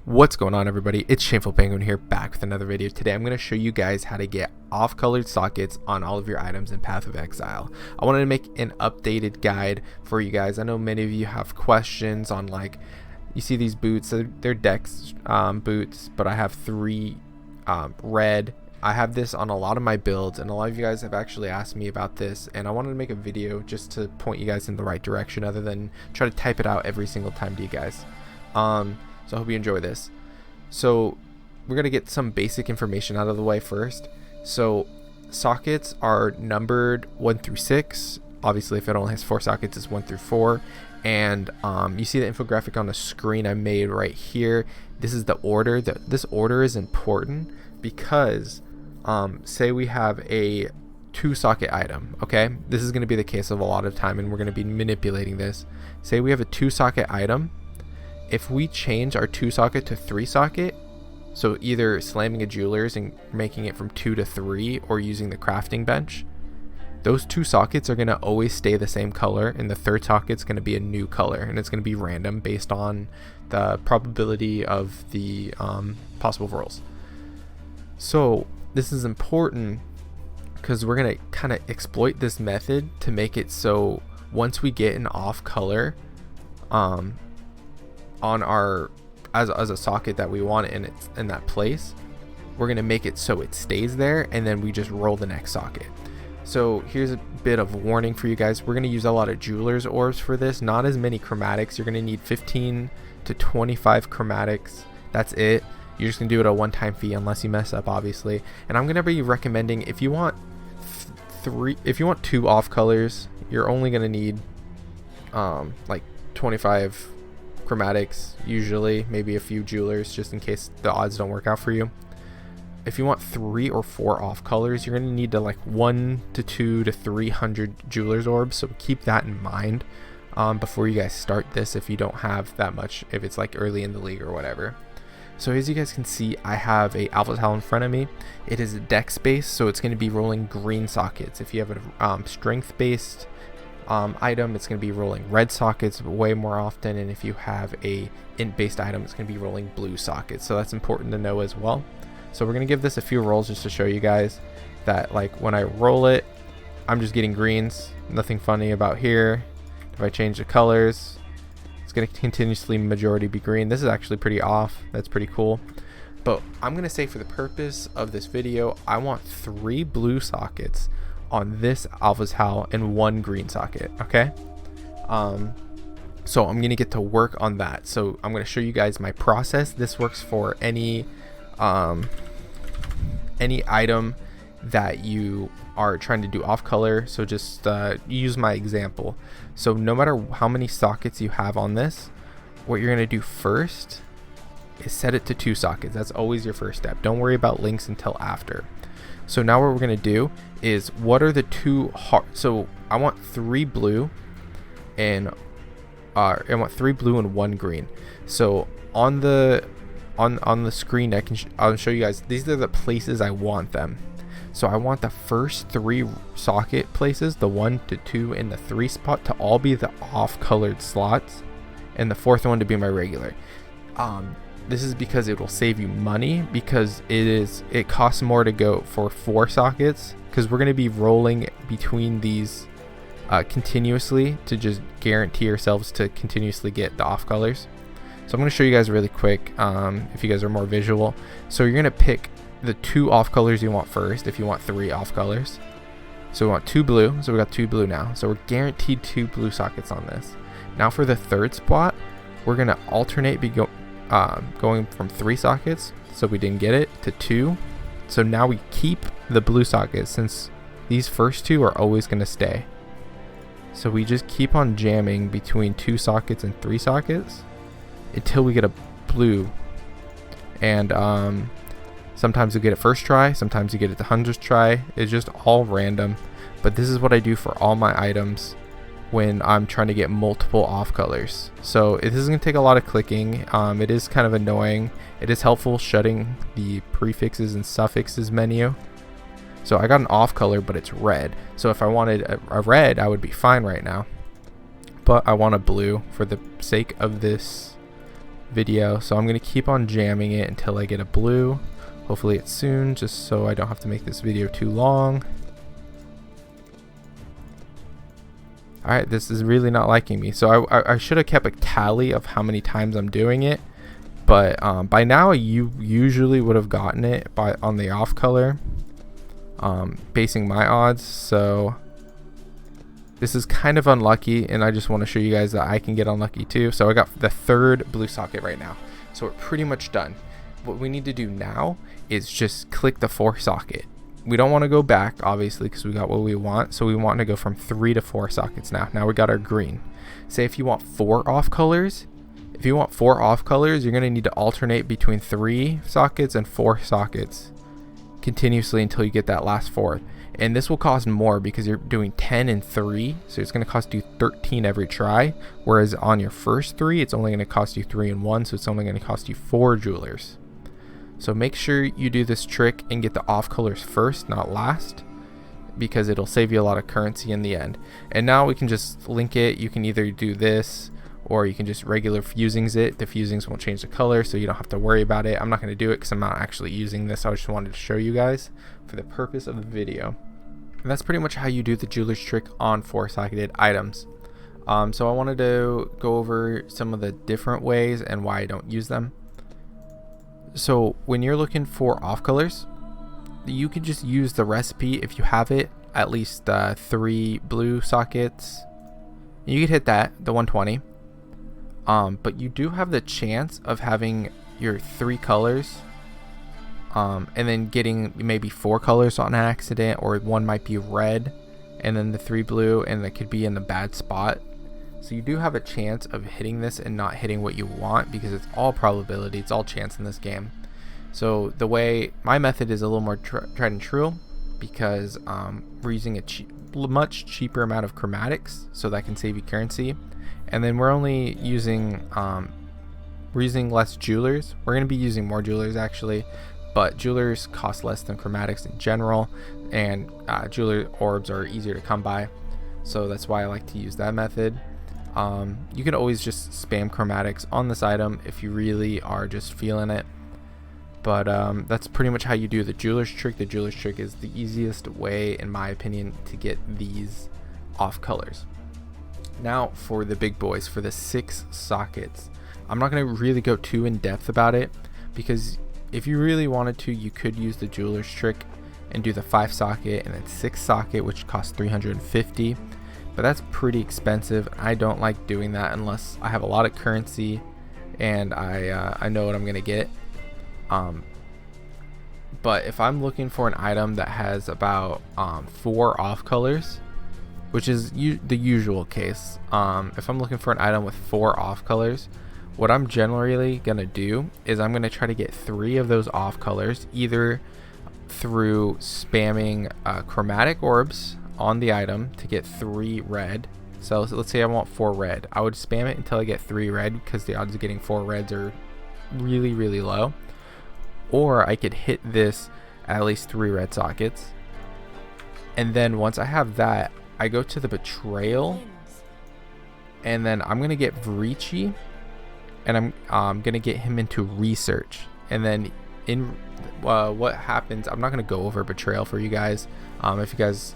What's going on, everybody? It's ShamefulPenguin here, back with another video. Today I'm going to show you guys how to get off-colored sockets on all of your items in Path of Exile. I wanted to make an updated guide for you guys. I know many of you have questions on, like, you see these boots, they're Dex boots, but I have three red. I have this on a lot of my builds, and a lot of you guys have actually asked me about this, and I wanted to make a video just to point you guys in the right direction other than try to type it out every single time to you guys. So I hope you enjoy this. So we're going to get some basic information out of the way first. So sockets are numbered 1 through 6. Obviously, if it only has 4 sockets, it's 1 through 4. And you see the infographic on the screen I made right here. This is the order. This order is important because say we have a 2 socket item. Okay, this is going to be the case of a lot of time, and we're going to be manipulating this. Say we have a 2 socket item. If we change our 2 socket to 3 socket, so either slamming a jeweler's and making it from 2 to 3 or using the crafting bench, those 2 sockets are going to always stay the same color, and the 3rd socket's going to be a new color, and it's going to be random based on the probability of the possible rolls. So this is important because we're going to kind of exploit this method to make it so once we get an off color on our as a socket that we want in that place, we're going to make it so it stays there, and then we just roll the next socket. So here's a bit of warning for you guys. We're going to use a lot of jeweler's orbs for this, not as many chromatics. You're going to need 15 to 25 chromatics. That's it. You're just going to do it a one-time fee unless you mess up, obviously. And I'm going to be recommending, if you want 2 off colors, you're only going to need like 25 chromatics, usually, maybe a few jewelers just in case the odds don't work out for you. If you want 3 or 4 off colors, you're going to need to like 1 to 2 to 300 jewelers orbs, so keep that in mind before you guys start this, if you don't have that much, if it's like early in the league or whatever. So as you guys can see, I have a alpha towel in front of me. It is a dex based, so it's going to be rolling green sockets. If you have a strength based item, it's going to be rolling red sockets way more often, and if you have a int based item, it's going to be rolling blue sockets. So that's important to know as well. So we're going to give this a few rolls just to show you guys that, like, when I roll it, I'm just getting greens. Nothing funny about here. If I change the colors, it's going to continuously majority be green. This is actually pretty off. That's pretty cool. But I'm going to say, for the purpose of this video, I want 3 blue sockets on this alpha towel and 1 green socket. Okay, so I'm gonna get to work on that. So I'm gonna show you guys my process. This works for any item that you are trying to do off color. So just use my example. So no matter how many sockets you have on this, what you're gonna do first is set it to 2 sockets. That's always your first step. Don't worry about links until after. So now what we're going to do is, what are the 2 so I want 3 blue and I want 3 blue and 1 green. So on the screen I'll show you guys, these are the places I want them. So I want the first 3 socket places, the 1 to 2 and the 3 spot, to all be the off colored slots, and the 4th one to be my regular. This is because it will save you money, because it costs more to go for 4 sockets, because we're going to be rolling between these continuously to just guarantee ourselves to continuously get the off colors. So I'm going to show you guys really quick if you guys are more visual. So you're going to pick the 2 off colors you want first, if you want 3 off colors. So we want 2 blue, so we got 2 blue now, so we're guaranteed 2 blue sockets on this. Now for the 3rd spot, we're going to alternate going from 3 sockets, so we didn't get it, to 2. So now we keep the blue sockets, since these first 2 are always going to stay. So we just keep on jamming between 2 sockets and 3 sockets until we get a blue. And sometimes you get it first try, sometimes you get it the 100th try. It's just all random, but this is what I do for all my items when I'm trying to get multiple off colors. So this is going to take a lot of clicking. It is kind of annoying. It is helpful shutting the prefixes and suffixes menu. So I got an off color, but it's red. So if I wanted a red, I would be fine right now. But I want a blue for the sake of this video, so I'm going to keep on jamming it until I get a blue. Hopefully it's soon, just so I don't have to make this video too long. Alright, this is really not liking me. So I should have kept a tally of how many times I'm doing it. But by now you usually would have gotten it on the off color, basing my odds. So this is kind of unlucky, and I just want to show you guys that I can get unlucky too. So I got the third blue socket right now. So we're pretty much done. What we need to do now is just click the 4 socket. We don't want to go back, obviously, because we got what we want. So we want to go from 3 to 4 sockets now. Now we got our green. Say if you want 4 off colors, you're going to need to alternate between 3 sockets and 4 sockets continuously until you get that last 4th. And this will cost more because you're doing 10 and 3, so it's going to cost you 13 every try. Whereas on your first 3, it's only going to cost you 3 and 1, so it's only going to cost you 4 jewelers. So make sure you do this trick and get the off colors first, not last, because it'll save you a lot of currency in the end. And now we can just link it. You can either do this, or you can just regular fusings it. The fusings won't change the color, so you don't have to worry about it. I'm not going to do it because I'm not actually using this. I just wanted to show you guys for the purpose of the video. And that's pretty much how you do the jeweler's trick on 4-socketed items. So I wanted to go over some of the different ways and why I don't use them. So when you're looking for off colors, you can just use the recipe if you have it, at least 3 blue sockets. You could hit that, the 120. But you do have the chance of having your 3 colors and then getting maybe 4 colors on accident, or one might be red and then the 3 blue, and it could be in the bad spot. So you do have a chance of hitting this and not hitting what you want, because it's all probability, it's all chance in this game. So the way my method is a little more tried and true, because we're using a much cheaper amount of chromatics, so that can save you currency. And then we're only using less jewelers. We're going to be using more jewelers actually, but jewelers cost less than chromatics in general, and jeweler orbs are easier to come by, so that's why I like to use that method. You can always just spam chromatics on this item if you really are just feeling it, but that's pretty much how you do the jeweler's trick. The jeweler's trick is the easiest way, in my opinion, to get these off colors. Now for the big boys, for the 6 sockets, I'm not going to really go too in depth about it, because if you really wanted to, you could use the jeweler's trick and do the 5 socket and then 6 socket, which costs 350, but that's pretty expensive. I don't like doing that unless I have a lot of currency and I know what I'm going to get. But if I'm looking for an item that has about 4 off colors, which is the usual case, if I'm looking for an item with 4 off colors, what I'm generally gonna do is I'm gonna try to get 3 of those off colors, either through spamming chromatic orbs on the item to get 3 red. So let's say I want 4 red, I would spam it until I get 3 red, because the odds of getting 4 reds are really, really low. Or I could hit this at least 3 red sockets, and then once I have that, I go to the Betrayal, and then I'm gonna get Verici, and I'm gonna get him into research. And then in what happens, I'm not gonna go over Betrayal for you guys. If you guys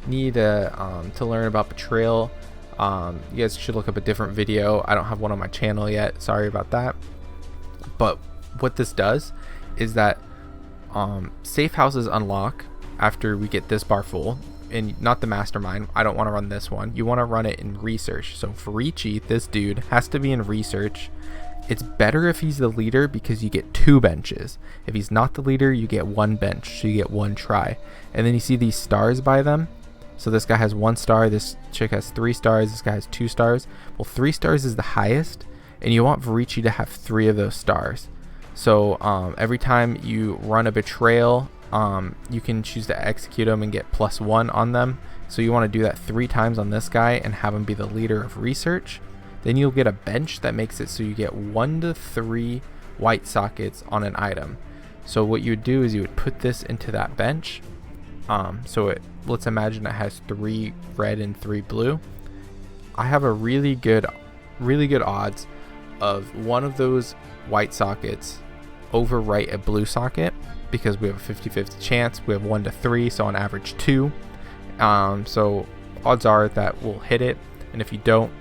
need to learn about Betrayal, you guys should look up a different video. I don't have one on my channel yet, sorry about that. But what this does is that safe houses unlock after we get this bar full, and not the mastermind. I don't want to run this one. You want to run it in research. So Verici, this dude, has to be in research. It's better if he's the leader, because you get 2 benches. If he's not the leader, you get 1 bench, so you get 1 try. And then you see these stars by them. So this guy has 1 star, this chick has 3 stars, this guy has 2 stars. Well, 3 stars is the highest, and you want Verici to have 3 of those stars. So every time you run a Betrayal, you can choose to execute them and get +1 on them. So you want to do that 3 times on this guy and have him be the leader of research. Then you'll get a bench that makes it so you get 1 to 3 white sockets on an item. So what you would do is you would put this into that bench. Let's imagine it has 3 red and 3 blue. I have a really good odds of one of those white sockets overwrite a blue socket, because we have a 50-50 chance. We have 1 to 3, so on average 2. So odds are that we'll hit it, and if you don't,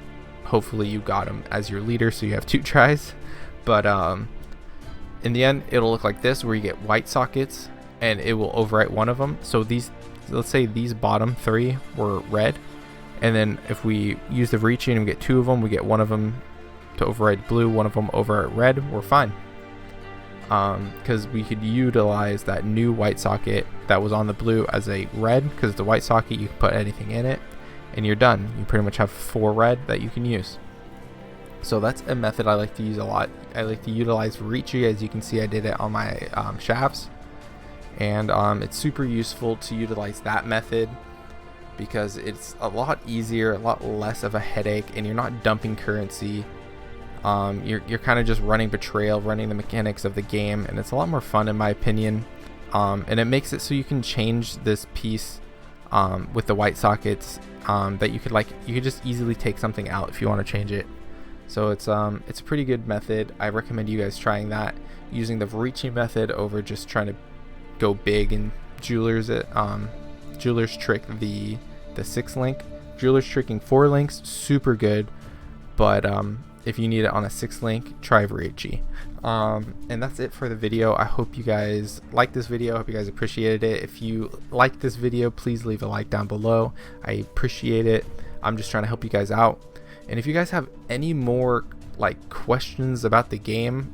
hopefully you got them as your leader, so you have 2 tries. But in the end, it'll look like this, where you get white sockets and it will overwrite one of them. So these, let's say these bottom 3 were red, and then if we use the reaching and we get 2 of them, we get one of them to override blue, one of them overwrite red, we're fine. Because we could utilize that new white socket that was on the blue as a red, because the white socket, you can put anything in it and you're done. You pretty much have 4 red that you can use. So that's a method I like to use a lot. I like to utilize Reachy. As you can see, I did it on my shafts, and it's super useful to utilize that method, because it's a lot easier, a lot less of a headache, and you're not dumping currency. You're kind of just running Betrayal, running the mechanics of the game, and it's a lot more fun in my opinion. And it makes it so you can change this piece with the white sockets, that you could just easily take something out if you want to change it. So it's a pretty good method. I recommend you guys trying that, using the reaching method over just trying to go big and Jewelers trick the 6 link. Jewelers tricking 4 links, super good, but if you need it on a 6 link, try Reachy. And that's it for the video. I hope you guys liked this video. I hope you guys appreciated it. If you liked this video, please leave a like down below. I appreciate it. I'm just trying to help you guys out. And if you guys have any more like questions about the game,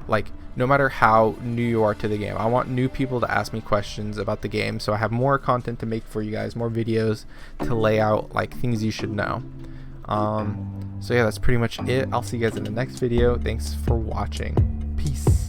like no matter how new you are to the game, I want new people to ask me questions about the game, so I have more content to make for you guys, more videos to lay out like things you should know. So yeah, that's pretty much it. I'll see you guys in the next video. Thanks for watching. Peace.